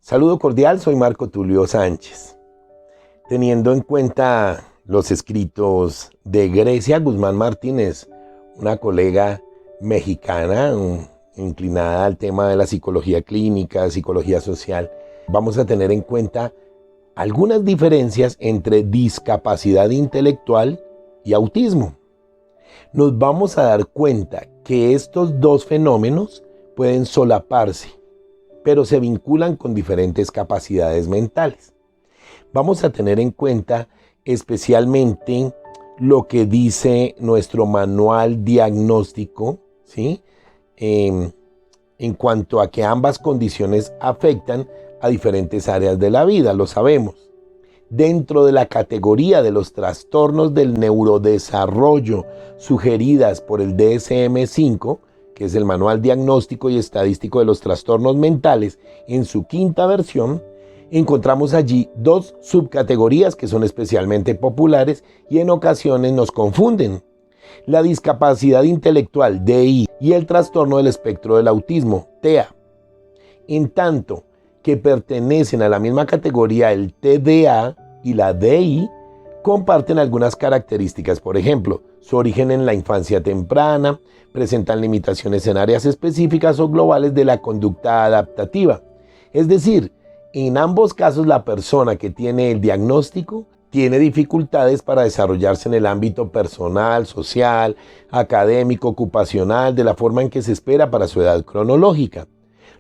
Saludo cordial, soy Marco Tulio Sánchez. Teniendo en cuenta los escritos de Grecia Guzmán Martínez, una colega mexicana inclinada al tema de la psicología clínica, psicología social, vamos a tener en cuenta algunas diferencias entre discapacidad intelectual y autismo. Nos vamos a dar cuenta que estos dos fenómenos pueden solaparse, pero se vinculan con diferentes capacidades mentales. Vamos a tener en cuenta especialmente lo que dice nuestro manual diagnóstico, ¿sí? En cuanto a que ambas condiciones afectan a diferentes áreas de la vida, lo sabemos. Dentro de la categoría de los trastornos del neurodesarrollo sugeridas por el DSM-5, que es el Manual Diagnóstico y Estadístico de los Trastornos Mentales, en su quinta versión, encontramos allí dos subcategorías que son especialmente populares y en ocasiones nos confunden: la discapacidad intelectual, DI, y el trastorno del espectro del autismo, TEA. En tanto que pertenecen a la misma categoría, el TDA y la DI comparten algunas características. Por ejemplo, su origen en la infancia temprana, presentan limitaciones en áreas específicas o globales de la conducta adaptativa. Es decir, en ambos casos la persona que tiene el diagnóstico tiene dificultades para desarrollarse en el ámbito personal, social, académico, ocupacional, de la forma en que se espera para su edad cronológica.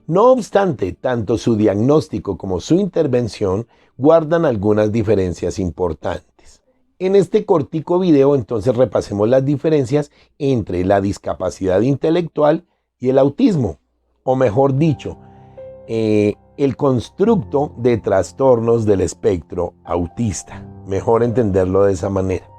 No obstante, tanto su diagnóstico como su intervención guardan algunas diferencias importantes. En este cortico video entonces repasemos las diferencias entre la discapacidad intelectual y el autismo, o mejor dicho, el constructo de trastornos del espectro autista. Mejor entenderlo de esa manera.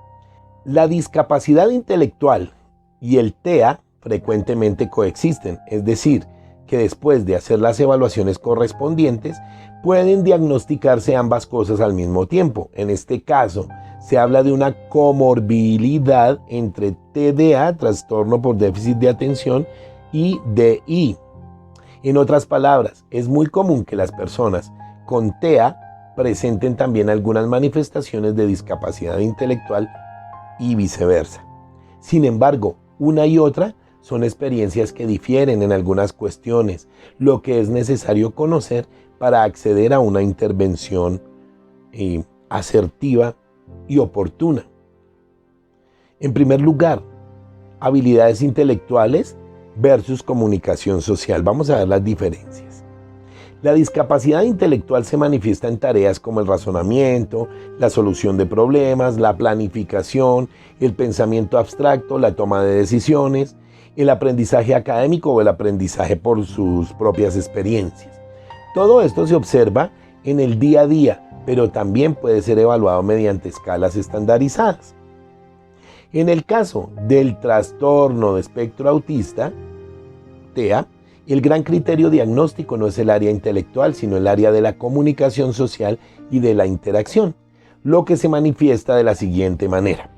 La discapacidad intelectual y el TEA frecuentemente coexisten, es decir, que después de hacer las evaluaciones correspondientes pueden diagnosticarse ambas cosas al mismo tiempo. En este caso, se habla de una comorbilidad entre TDA, trastorno por déficit de atención, y DI. En otras palabras, es muy común que las personas con TEA presenten también algunas manifestaciones de discapacidad intelectual y viceversa. Sin embargo, una y otra son experiencias que difieren en algunas cuestiones, lo que es necesario conocer para acceder a una intervención asertiva y oportuna. En primer lugar, habilidades intelectuales versus comunicación social. Vamos a ver las diferencias. La discapacidad intelectual se manifiesta en tareas como el razonamiento, la solución de problemas, la planificación, el pensamiento abstracto, la toma de decisiones, el aprendizaje académico o el aprendizaje por sus propias experiencias. Todo esto se observa en el día a día, pero también puede ser evaluado mediante escalas estandarizadas. En el caso del trastorno de espectro autista, TEA, el gran criterio diagnóstico no es el área intelectual, sino el área de la comunicación social y de la interacción, lo que se manifiesta de la siguiente manera: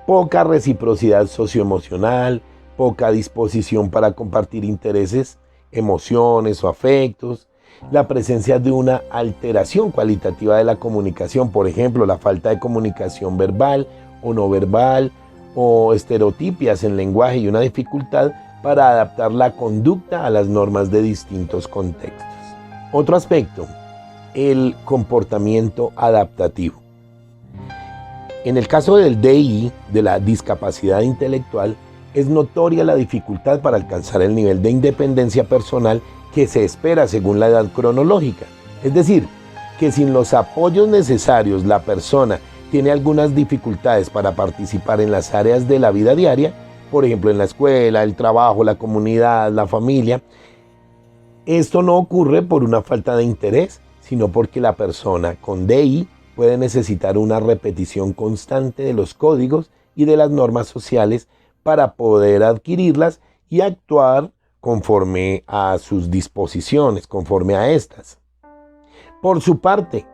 poca reciprocidad socioemocional, poca disposición para compartir intereses, emociones o afectos, la presencia de una alteración cualitativa de la comunicación, por ejemplo, la falta de comunicación verbal o no verbal, o estereotipias en lenguaje y una dificultad para adaptar la conducta a las normas de distintos contextos. Otro aspecto, el comportamiento adaptativo. En el caso del DI, de la discapacidad intelectual, es notoria la dificultad para alcanzar el nivel de independencia personal que se espera según la edad cronológica. Es decir, que sin los apoyos necesarios la persona tiene algunas dificultades para participar en las áreas de la vida diaria, por ejemplo en la escuela, el trabajo, la comunidad, la familia. Esto no ocurre por una falta de interés, sino porque la persona con DI puede necesitar una repetición constante de los códigos y de las normas sociales para poder adquirirlas y actuar conforme a sus disposiciones, conforme a estas. Por su parte,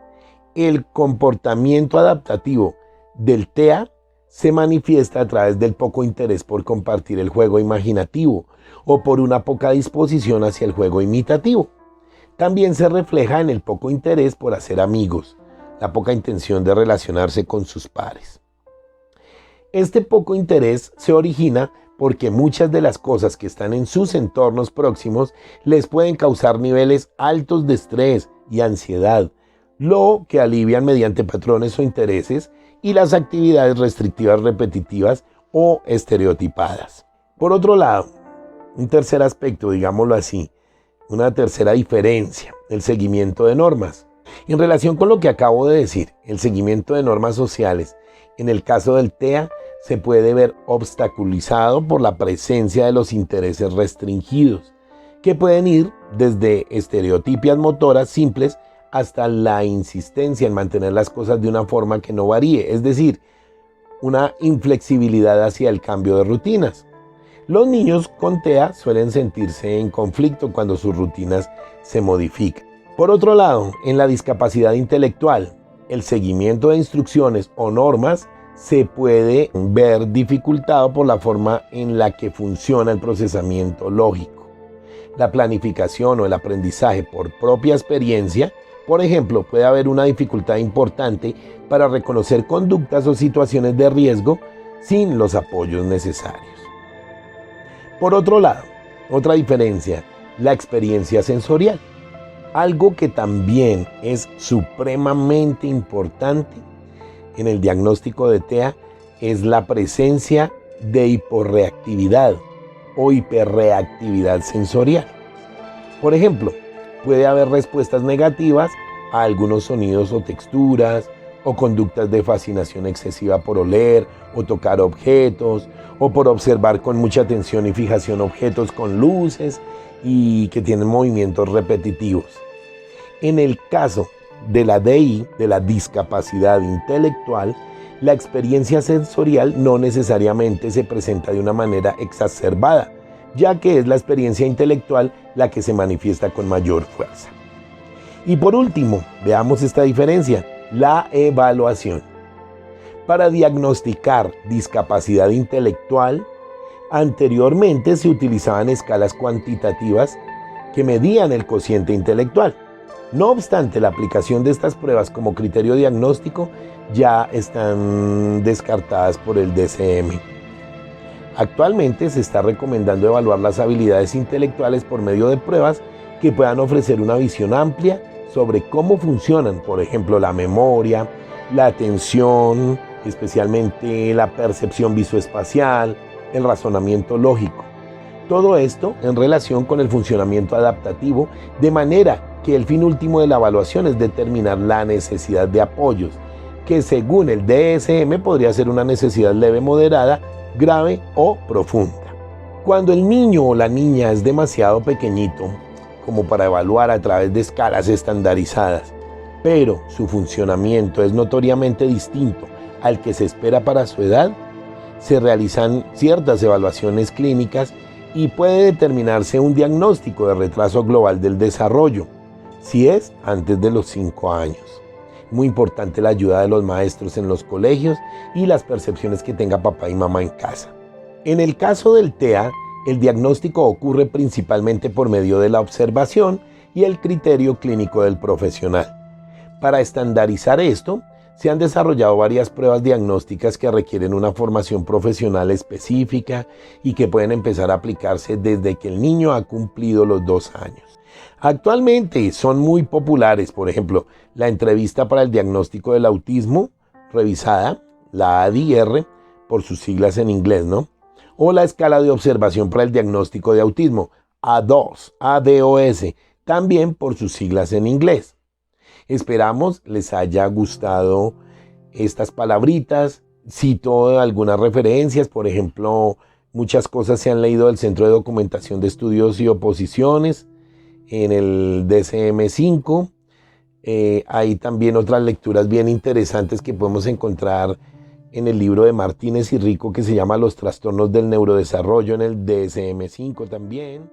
el comportamiento adaptativo del TEA se manifiesta a través del poco interés por compartir el juego imaginativo o por una poca disposición hacia el juego imitativo. también se refleja en el poco interés por hacer amigos, la poca intención de relacionarse con sus pares. Este poco interés se origina porque muchas de las cosas que están en sus entornos próximos les pueden causar niveles altos de estrés y ansiedad, lo que alivian mediante patrones o intereses y las actividades restrictivas repetitivas o estereotipadas. Por otro lado, un tercer aspecto, digámoslo así, una tercera diferencia, el seguimiento de normas. En relación con lo que acabo de decir, el seguimiento de normas sociales, en el caso del TEA, se puede ver obstaculizado por la presencia de los intereses restringidos, que pueden ir desde estereotipias motoras simples hasta la insistencia en mantener las cosas de una forma que no varíe, es decir, una inflexibilidad hacia el cambio de rutinas. Los niños con TEA suelen sentirse en conflicto cuando sus rutinas se modifican. Por otro lado, en la discapacidad intelectual, el seguimiento de instrucciones o normas se puede ver dificultado por la forma en la que funciona el procesamiento lógico. La planificación o el aprendizaje por propia experiencia, por ejemplo, puede haber una dificultad importante para reconocer conductas o situaciones de riesgo sin los apoyos necesarios. Por otro lado, otra diferencia, la experiencia sensorial. Algo que también es supremamente importante en el diagnóstico de TEA es la presencia de hiporreactividad o hiperreactividad sensorial. Por ejemplo, puede haber respuestas negativas a algunos sonidos o texturas, o conductas de fascinación excesiva por oler o tocar objetos, o por observar con mucha atención y fijación objetos con luces y que tienen movimientos repetitivos. En el caso de la DI, de la discapacidad intelectual, la experiencia sensorial no necesariamente se presenta de una manera exacerbada, ya que es la experiencia intelectual la que se manifiesta con mayor fuerza. Y por último, veamos esta diferencia, la evaluación. Para diagnosticar discapacidad intelectual, anteriormente se utilizaban escalas cuantitativas que medían el cociente intelectual. No obstante, la aplicación de estas pruebas como criterio diagnóstico ya están descartadas por el DSM. Actualmente se está recomendando evaluar las habilidades intelectuales por medio de pruebas que puedan ofrecer una visión amplia sobre cómo funcionan, por ejemplo, la memoria, la atención, especialmente la percepción visoespacial, el razonamiento lógico. Todo esto en relación con el funcionamiento adaptativo, de manera que el fin último de la evaluación es determinar la necesidad de apoyos, que según el DSM podría ser una necesidad leve, moderada, grave o profunda. Cuando el niño o la niña es demasiado pequeñito como para evaluar a través de escalas estandarizadas, pero su funcionamiento es notoriamente distinto al que se espera para su edad, se realizan ciertas evaluaciones clínicas y puede determinarse un diagnóstico de retraso global del desarrollo, si es antes de los 5 años. Muy importante la ayuda de los maestros en los colegios y las percepciones que tenga papá y mamá en casa. En el caso del TEA, el diagnóstico ocurre principalmente por medio de la observación y el criterio clínico del profesional. Para estandarizar esto, se han desarrollado varias pruebas diagnósticas que requieren una formación profesional específica y que pueden empezar a aplicarse desde que el niño ha cumplido los 2 años. Actualmente son muy populares, por ejemplo, la entrevista para el diagnóstico del autismo, revisada, la ADIR, por sus siglas en inglés, ¿no? O la escala de observación para el diagnóstico de autismo, A2, ADOS, también por sus siglas en inglés. Esperamos les haya gustado estas palabritas. Cito algunas referencias, por ejemplo, muchas cosas se han leído del Centro de Documentación de Estudios y Oposiciones, en el DSM-5. Hay también otras lecturas bien interesantes que podemos encontrar en el libro de Martínez y Rico que se llama Los trastornos del neurodesarrollo, en el DSM-5 también.